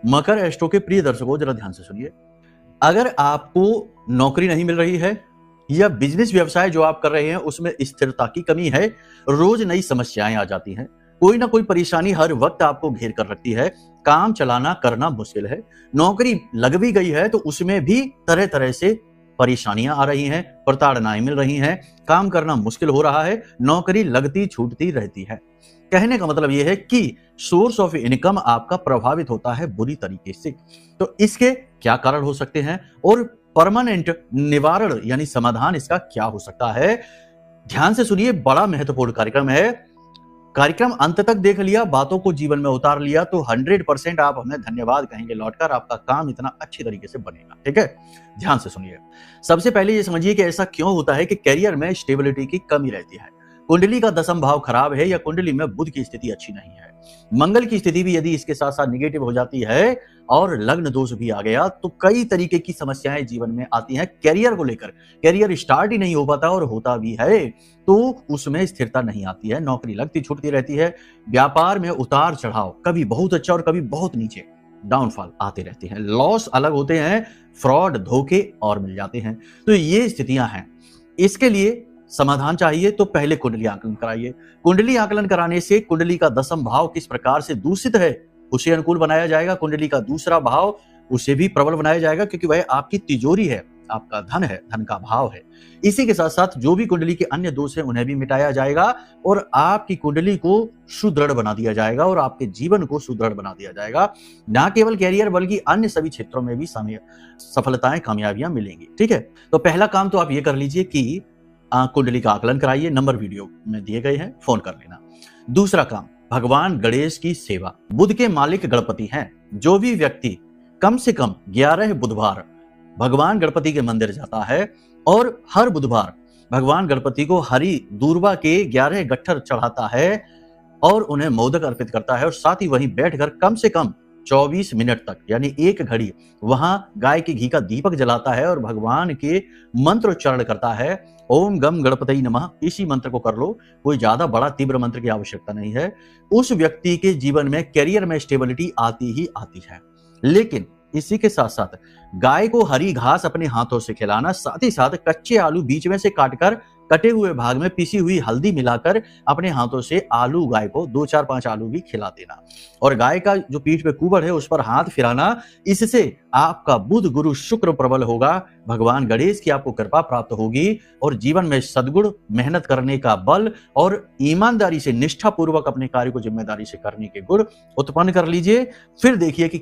मकर राशि के प्रिय दर्शकों, जरा ध्यान से सुनिए। अगर आपको नौकरी नहीं मिल रही है या बिजनेस व्यवसाय जो आप कर रहे हैं उसमें स्थिरता की कमी है, रोज नई समस्याएं आ जाती हैं, कोई ना कोई परेशानी हर वक्त आपको घेर कर रखती है, काम चलाना करना मुश्किल है, नौकरी लग भी गई है तो उसमें भी तरह तरह से परेशानियां आ रही हैं, प्रताड़नाएं मिल रही हैं, काम करना मुश्किल हो रहा है, नौकरी लगती छूटती रहती है। कहने का मतलब यह है कि सोर्स ऑफ इनकम आपका प्रभावित होता है बुरी तरीके से। तो इसके क्या कारण हो सकते हैं और परमानेंट निवारण यानी समाधान इसका क्या हो सकता है? ध्यान से सुनिए, बड़ा महत्वपूर्ण कार्यक्रम है। कार्यक्रम अंत तक देख लिया, बातों को जीवन में उतार लिया तो 100% आप हमें धन्यवाद कहेंगे लौटकर, आपका काम इतना अच्छी तरीके से बनेगा। ठीक है, ध्यान से सुनिए। सबसे पहले ये समझिए कि ऐसा क्यों होता है कि करियर में स्टेबिलिटी की कमी रहती है। कुंडली का दसम भाव खराब है या कुंडली में बुध की स्थिति अच्छी नहीं है, मंगल की स्थिति भी यदि इसके साथ साथ निगेटिव हो जाती है और लग्न दोष भी आ गया तो कई तरीके की समस्याएं जीवन में आती हैं करियर को लेकर। करियर स्टार्ट ही नहीं हो पाता और होता भी है तो उसमें स्थिरता नहीं आती है, नौकरी लगती छूटती रहती है, व्यापार में उतार चढ़ाव, कभी बहुत अच्छा और कभी बहुत नीचे, डाउनफॉल आते रहते हैं, लॉस अलग होते हैं, फ्रॉड धोखे और मिल जाते हैं। तो ये स्थितियां हैं। इसके लिए समाधान चाहिए तो पहले कुंडली आकलन कराइए। कुंडली आकलन कराने से कुंडली का दसम भाव किस प्रकार से दूषित है उसे अनुकूल बनाया जाएगा, कुंडली का दूसरा भाव उसे भी प्रबल बनाया जाएगा क्योंकि वह आपकी तिजोरी है, आपका धन है, धन का भाव है। इसी के साथ साथ जो भी कुंडली के अन्य दोष हैं उन्हें भी मिटाया जाएगा और आपकी कुंडली को सुदृढ़ बना दिया जाएगा और आपके जीवन को सुदृढ़ बना दिया जाएगा। न केवल कैरियर बल्कि अन्य सभी क्षेत्रों में भी सफलताएं कामयाबियां मिलेंगी। ठीक है, तो पहला काम तो आप ये कर लीजिए कि कुंडली का आकलन कराइए, नंबर वीडियो में दिए गए हैं, फोन कर लेना। दूसरा काम, भगवान गणेश की सेवा। बुध के मालिक गणपति हैं। जो भी व्यक्ति कम से कम 11 बुधवार भगवान गणपति के मंदिर जाता है और हर बुधवार भगवान गणपति को हरी दूर्वा के 11 गट्ठर चढ़ाता है और उन्हें मोदक अर्पित करता है और साथ ही वहीं बैठकर कम से कम 24 मिनट तक यानी 1 घड़ी वहां गाय के घी का दीपक जलाता है और भगवान के मंत्र उच्चारण करता है, ओम गम गणपति नमः, इसी मंत्र को कर लो, कोई ज्यादा बड़ा तीव्र मंत्र की आवश्यकता नहीं है। उस व्यक्ति के जीवन में करियर में स्टेबिलिटी आती ही आती है। लेकिन इसी के साथ साथ गाय को हरी घास अपने हाथों से खिलाना, साथ ही साथ कच्चे आलू बीच में से काटकर कटे हुए भाग में पिसी हुई हल्दी मिलाकर अपने हाथों से आलू गाय को 2 4 5 आलू भी खिला देना और गाय का जो पीठ पे कुबड़ है उस पर हाथ फिराना, इससे आपका बुध गुरु शुक्र प्रबल होगा, भगवान गणेश की आपको कृपा प्राप्त होगी और जीवन में सद्गुण, मेहनत करने का बल और ईमानदारी से निष्ठा पूर्वक अपने कार्य को जिम्मेदारी से करने के गुण उत्पन्न कर लीजिए। फिर देखिए कि